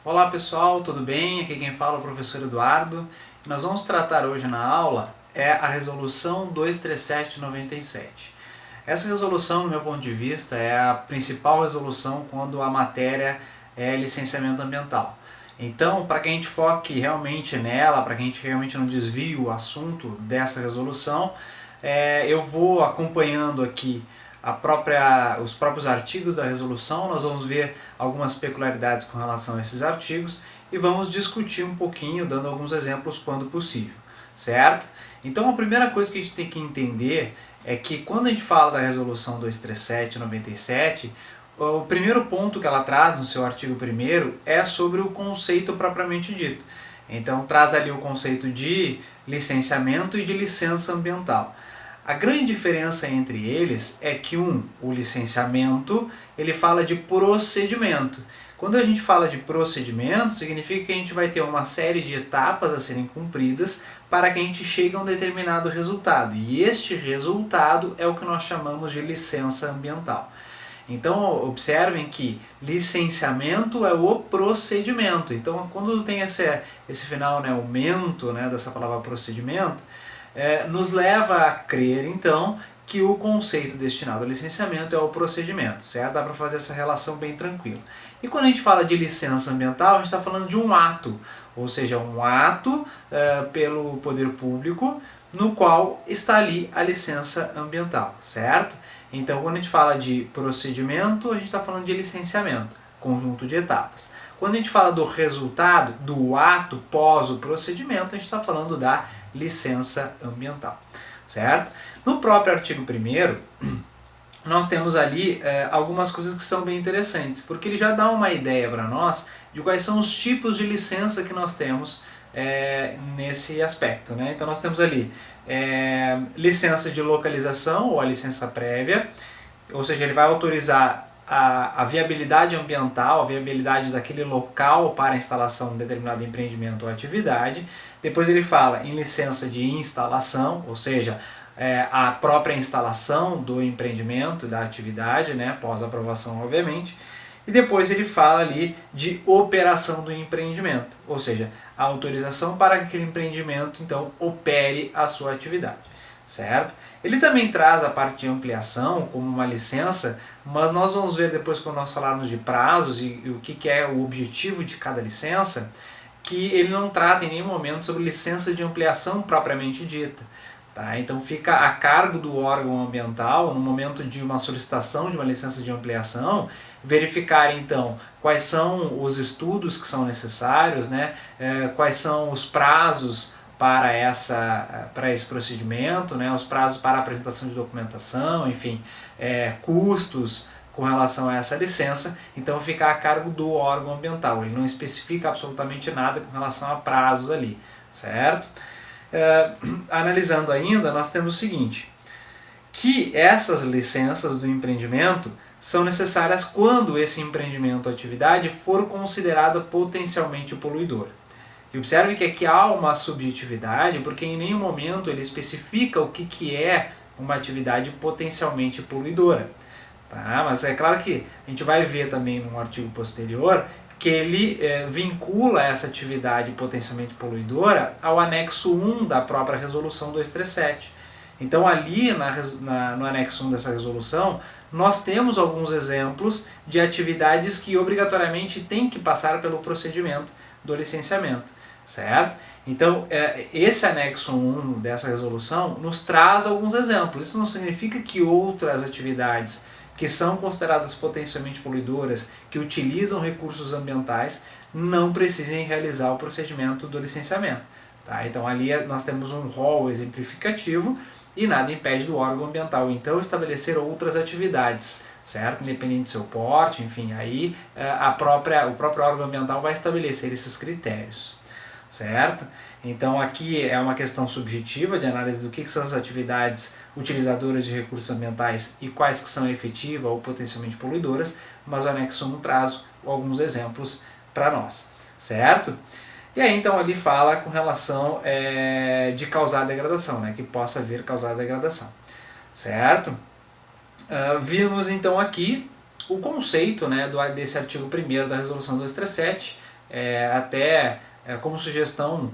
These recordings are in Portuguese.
Olá pessoal, tudo bem? Aqui quem fala é o professor Eduardo. Nós vamos tratar hoje na aula a resolução 237/97. Essa resolução, do meu ponto de vista, é a principal resolução quando a matéria é licenciamento ambiental. Então, para que a gente foque realmente nela, para que a gente realmente não desvie o assunto dessa resolução, eu vou acompanhando aqui os próprios artigos da resolução. Nós vamos ver algumas peculiaridades com relação a esses artigos e vamos discutir um pouquinho, dando alguns exemplos quando possível, certo? Então a primeira coisa que a gente tem que entender é que quando a gente fala da resolução 237/97, o primeiro ponto que ela traz no seu artigo 1º é sobre o conceito propriamente dito. Então traz ali o conceito de licenciamento e de licença ambiental. A grande diferença entre eles é que o licenciamento, ele fala de procedimento. Quando a gente fala de procedimento, significa que a gente vai ter uma série de etapas a serem cumpridas para que a gente chegue a um determinado resultado. E este resultado é o que nós chamamos de licença ambiental. Então observem que licenciamento é o procedimento. Então quando tem esse final, né, o mento, né, dessa palavra procedimento, nos leva a crer então que o conceito destinado ao licenciamento é o procedimento, certo? Dá para fazer essa relação bem tranquila. E quando a gente fala de licença ambiental, a gente está falando de um ato, ou seja, um ato pelo poder público no qual está ali a licença ambiental, certo? Então quando a gente fala de procedimento, a gente está falando de licenciamento, conjunto de etapas. Quando a gente fala do resultado, do ato pós o procedimento, a gente está falando da licença ambiental, certo? No próprio artigo 1º, nós temos ali algumas coisas que são bem interessantes, porque ele já dá uma ideia para nós de quais são os tipos de licença que nós temos nesse aspecto, né? Então nós temos ali licença de localização ou a licença prévia, ou seja, ele vai autorizar a viabilidade ambiental, a viabilidade daquele local para a instalação de determinado empreendimento ou atividade. Depois ele fala em licença de instalação, ou seja, a própria instalação do empreendimento, da atividade, né, pós aprovação obviamente. E depois ele fala ali de operação do empreendimento, ou seja, a autorização para que aquele empreendimento então opere a sua atividade, certo? Ele também traz a parte de ampliação como uma licença, mas nós vamos ver depois quando nós falarmos de prazos e o que é o objetivo de cada licença, que ele não trata em nenhum momento sobre licença de ampliação propriamente dita. Tá? Então fica a cargo do órgão ambiental, no momento de uma solicitação de uma licença de ampliação, verificar então quais são os estudos que são necessários, né? Quais são os prazos para esse procedimento, né? Os prazos para a apresentação de documentação, enfim, custos com relação a essa licença. Então fica a cargo do órgão ambiental, ele não especifica absolutamente nada com relação a prazos ali, certo? Analisando ainda, nós temos o seguinte, que essas licenças do empreendimento são necessárias quando esse empreendimento ou atividade for considerada potencialmente poluidor. E observe que aqui há uma subjetividade, porque em nenhum momento ele especifica o que é uma atividade potencialmente poluidora. Tá? Mas é claro que a gente vai ver também num artigo posterior que ele vincula essa atividade potencialmente poluidora ao anexo 1 da própria resolução 237. Então ali no anexo 1 dessa resolução, nós temos alguns exemplos de atividades que obrigatoriamente têm que passar pelo procedimento do licenciamento, certo? Então esse anexo 1 dessa resolução nos traz alguns exemplos. Isso não significa que outras atividades que são consideradas potencialmente poluidoras, que utilizam recursos ambientais, não precisem realizar o procedimento do licenciamento. Tá? Então ali nós temos um rol exemplificativo e nada impede do órgão ambiental então estabelecer outras atividades, certo? Independente do seu porte, enfim, aí o próprio órgão ambiental vai estabelecer esses critérios, certo? Então aqui é uma questão subjetiva de análise do que são as atividades utilizadoras de recursos ambientais e quais que são efetivas ou potencialmente poluidoras, mas o anexo 1 traz alguns exemplos para nós, certo? E aí então ali fala com relação de causar degradação, né, que possa vir causar degradação, certo? Vimos então aqui o conceito, né, desse artigo 1º da resolução 237, até como sugestão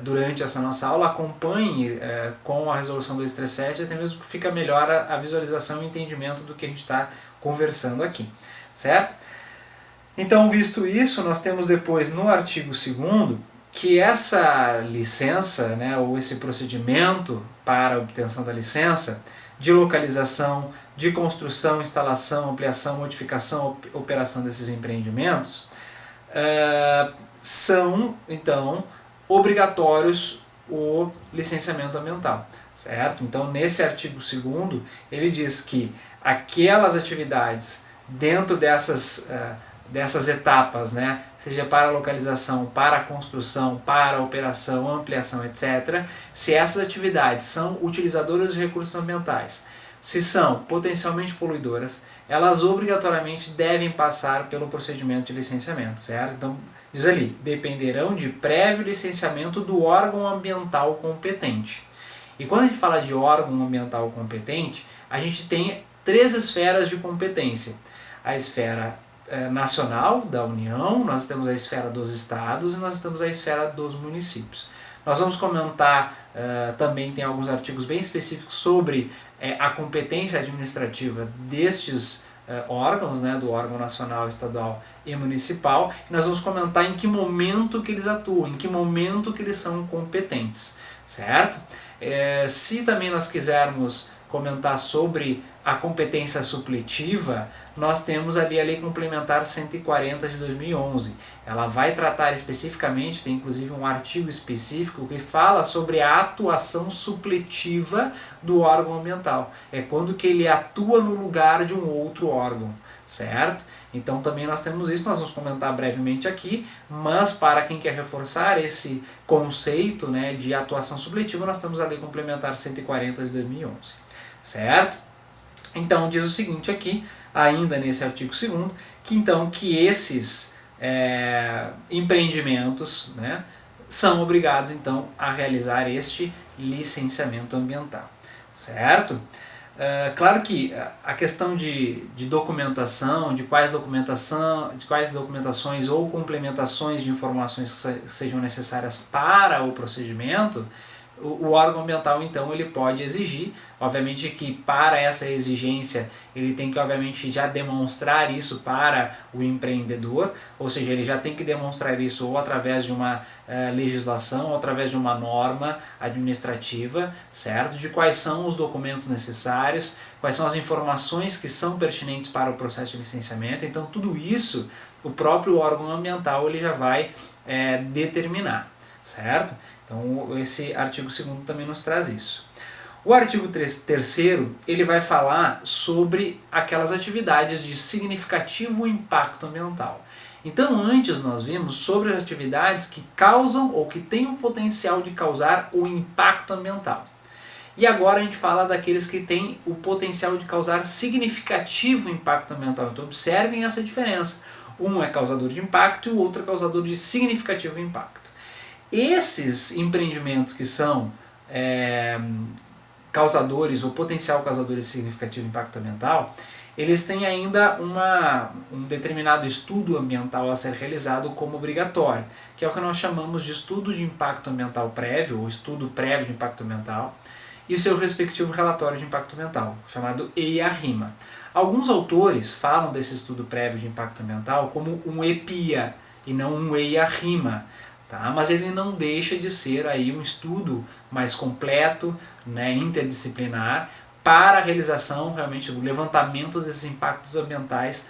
durante essa nossa aula, acompanhe com a resolução 237, até mesmo que fica melhor a visualização e entendimento do que a gente está conversando aqui, certo? Então, visto isso, nós temos depois no artigo 2º que essa licença, né, ou esse procedimento para a obtenção da licença de localização, de construção, instalação, ampliação, modificação, operação desses empreendimentos, são, então, obrigatórios o licenciamento ambiental, certo? Então, nesse artigo 2º, ele diz que aquelas atividades dentro dessas etapas, né, seja para a localização, para a construção, para a operação, ampliação, etc., se essas atividades são utilizadoras de recursos ambientais, se são potencialmente poluidoras, elas obrigatoriamente devem passar pelo procedimento de licenciamento, certo? Então, diz ali, dependerão de prévio licenciamento do órgão ambiental competente. E quando a gente fala de órgão ambiental competente, a gente tem 3 esferas de competência. A esfera nacional da União, nós temos a esfera dos estados e nós temos a esfera dos municípios. Nós vamos comentar, também tem alguns artigos bem específicos sobre a competência administrativa destes órgãos, né, do órgão nacional, estadual e municipal, e nós vamos comentar em que momento que eles atuam, em que momento que eles são competentes, certo? Se também nós quisermos comentar sobre a competência supletiva, nós temos ali a Lei Complementar 140 de 2011. Ela vai tratar especificamente, tem inclusive um artigo específico que fala sobre a atuação supletiva do órgão ambiental. É quando que ele atua no lugar de um outro órgão, certo? Então também nós temos isso, nós vamos comentar brevemente aqui, mas para quem quer reforçar esse conceito, né, de atuação supletiva, nós temos a Lei Complementar 140 de 2011, certo? Então diz o seguinte aqui, ainda nesse artigo 2º, que esses empreendimentos, né, são obrigados então a realizar este licenciamento ambiental, certo? Claro que a questão de documentação, de quais documentações ou complementações de informações que sejam necessárias para o procedimento, o órgão ambiental então ele pode exigir, obviamente que para essa exigência ele tem que obviamente já demonstrar isso para o empreendedor, ou seja, ele já tem que demonstrar isso ou através de uma legislação ou através de uma norma administrativa, certo? De quais são os documentos necessários, quais são as informações que são pertinentes para o processo de licenciamento, então tudo isso o próprio órgão ambiental ele já vai determinar, certo? Então esse artigo 2º também nos traz isso. O artigo 3º ele vai falar sobre aquelas atividades de significativo impacto ambiental. Então antes nós vimos sobre as atividades que causam ou que têm o potencial de causar o impacto ambiental. E agora a gente fala daqueles que têm o potencial de causar significativo impacto ambiental. Então observem essa diferença. Um é causador de impacto e o outro é causador de significativo impacto. Esses empreendimentos que são causadores ou potencial causadores de significativo impacto ambiental, eles têm ainda um determinado estudo ambiental a ser realizado como obrigatório, que é o que nós chamamos de estudo de impacto ambiental prévio, ou estudo prévio de impacto ambiental, e o seu respectivo relatório de impacto ambiental, chamado EIA-RIMA. Alguns autores falam desse estudo prévio de impacto ambiental como um EPIA e não um EIA-RIMA. Tá? Mas ele não deixa de ser aí um estudo mais completo, né, interdisciplinar, para a realização realmente do levantamento desses impactos ambientais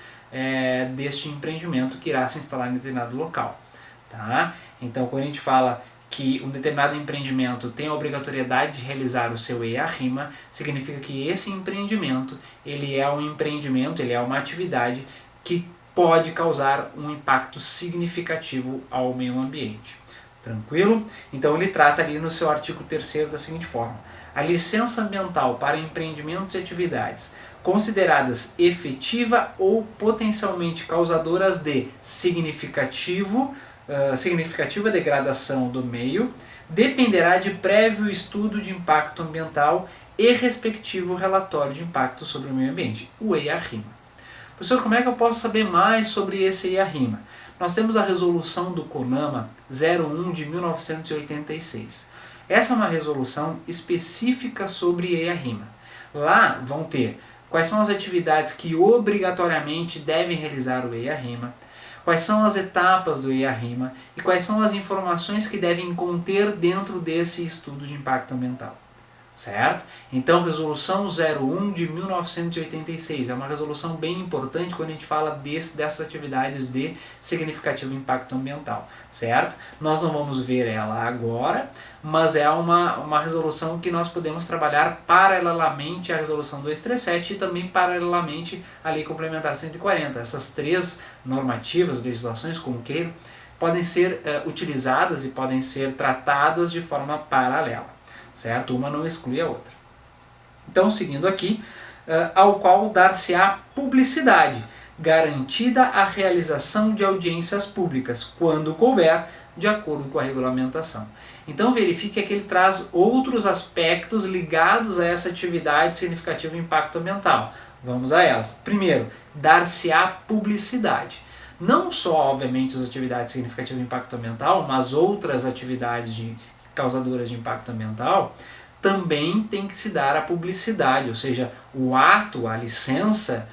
deste empreendimento que irá se instalar em determinado local. Tá? Então quando a gente fala que um determinado empreendimento tem a obrigatoriedade de realizar o seu EIA-RIMA, significa que esse empreendimento ele é um empreendimento, ele é uma atividade que pode causar um impacto significativo ao meio ambiente. Tranquilo? Então ele trata ali no seu artigo 3º da seguinte forma: a licença ambiental para empreendimentos e atividades consideradas efetiva ou potencialmente causadoras de significativa degradação do meio dependerá de prévio estudo de impacto ambiental e respectivo relatório de impacto sobre o meio ambiente, o EIA-RIMA. Professor, como é que eu posso saber mais sobre esse EIA-RIMA? nós temos a resolução do CONAMA 01 de 1986. Essa é uma resolução específica sobre EIA-RIMA. Lá vão ter quais são as atividades que obrigatoriamente devem realizar o EIA-RIMA, quais são as etapas do EIA-RIMA e quais são as informações que devem conter dentro desse estudo de impacto ambiental. Certo? Então, resolução 01 de 1986 é uma resolução bem importante quando a gente fala dessas atividades de significativo impacto ambiental, certo? Nós não vamos ver ela agora, mas é uma resolução que nós podemos trabalhar paralelamente à resolução 237 e também paralelamente à Lei Complementar 140. Essas três normativas, legislações, como queiram, podem ser utilizadas e podem ser tratadas de forma paralela. Certo? Uma não exclui a outra. Então, seguindo aqui, ao qual dar-se-á publicidade, garantida a realização de audiências públicas, quando couber, de acordo com a regulamentação. Então, verifique que ele traz outros aspectos ligados a essa atividade de significativo impacto ambiental. Vamos a elas. Primeiro, dar-se-á publicidade. Não só, obviamente, as atividades de significativo impacto ambiental, mas outras atividades causadoras de impacto ambiental, também tem que se dar a publicidade, ou seja, o ato, a licença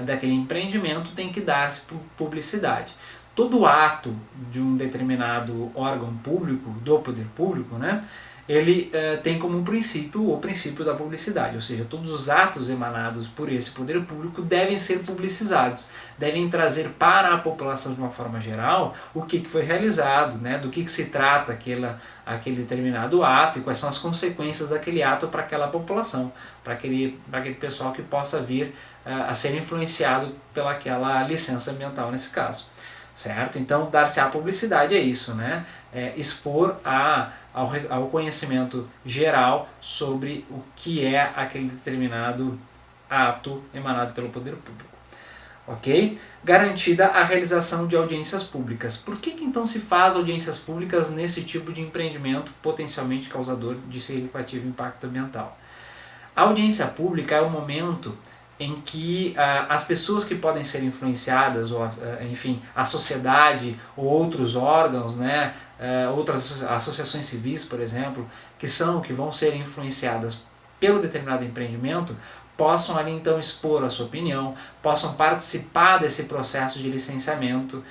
daquele empreendimento tem que dar-se publicidade. Todo ato de um determinado órgão público, do poder público, né, ele tem como princípio o princípio da publicidade, ou seja, todos os atos emanados por esse poder público devem ser publicizados, devem trazer para a população de uma forma geral o que foi realizado, né, do que se trata aquele determinado ato e quais são as consequências daquele ato para aquela população, para aquele pessoal que possa vir a ser influenciado pelaquela licença ambiental nesse caso. Certo? Então, dar-se a publicidade é isso, né? Expor ao conhecimento geral sobre o que é aquele determinado ato emanado pelo poder público. Ok? Garantida a realização de audiências públicas. Por que então se faz audiências públicas nesse tipo de empreendimento potencialmente causador de significativo impacto ambiental? A audiência pública é o momento em que as pessoas que podem ser influenciadas, ou enfim, a sociedade ou outros órgãos, né, outras associações civis, por exemplo, que vão ser influenciadas pelo determinado empreendimento, possam ali então expor a sua opinião, possam participar desse processo de licenciamento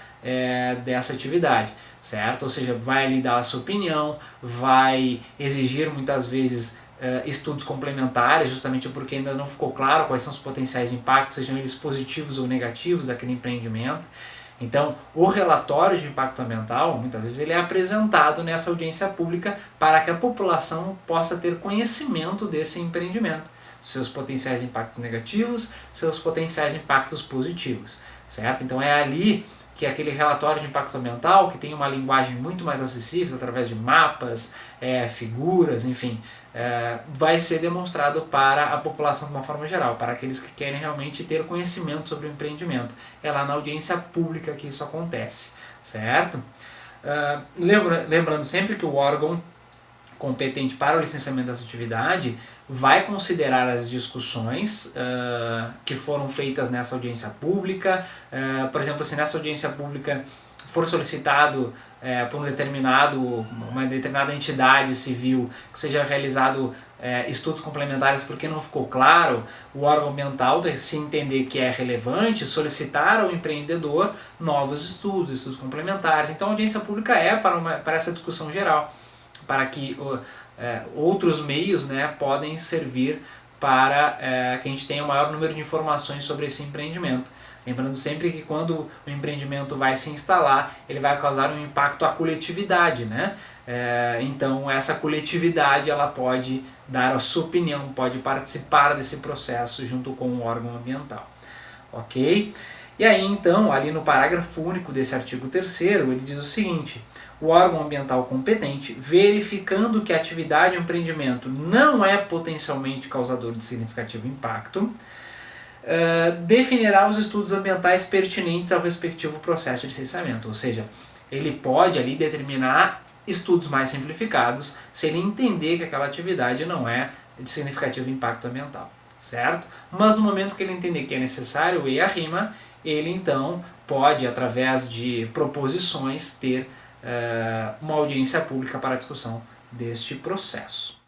dessa atividade, certo? Ou seja, vai ali dar a sua opinião, vai exigir muitas vezes estudos complementares, justamente porque ainda não ficou claro quais são os potenciais impactos, sejam eles positivos ou negativos daquele empreendimento. Então, o relatório de impacto ambiental, muitas vezes, ele é apresentado nessa audiência pública para que a população possa ter conhecimento desse empreendimento, seus potenciais impactos negativos, seus potenciais impactos positivos, certo? Então é ali que aquele relatório de impacto ambiental, que tem uma linguagem muito mais acessível, através de mapas, figuras, enfim, vai ser demonstrado para a população de uma forma geral, para aqueles que querem realmente ter conhecimento sobre o empreendimento. É lá na audiência pública que isso acontece, certo? Lembrando sempre que o órgão competente para o licenciamento dessa atividade vai considerar as discussões que foram feitas nessa audiência pública. Por exemplo, se nessa audiência pública for solicitado por uma determinada entidade civil que seja realizado estudos complementares porque não ficou claro, o órgão ambiental, se entender que é relevante, solicitar ao empreendedor novos estudos complementares. Então a audiência pública é para essa discussão geral, para que outros meios, né, podem servir para que a gente tenha o maior número de informações sobre esse empreendimento. Lembrando sempre que quando o empreendimento vai se instalar, ele vai causar um impacto à coletividade, né? Então essa coletividade ela pode dar a sua opinião, pode participar desse processo junto com o órgão ambiental. Ok? E aí então, ali no parágrafo único desse artigo 3º, ele diz o seguinte: o órgão ambiental competente, verificando que a atividade ou empreendimento não é potencialmente causador de significativo impacto, definirá os estudos ambientais pertinentes ao respectivo processo de licenciamento. Ou seja, ele pode ali determinar estudos mais simplificados se ele entender que aquela atividade não é de significativo impacto ambiental. certo? Mas no momento que ele entender que é necessário o e a rima, ele então pode, através de proposições, ter uma audiência pública para a discussão deste processo.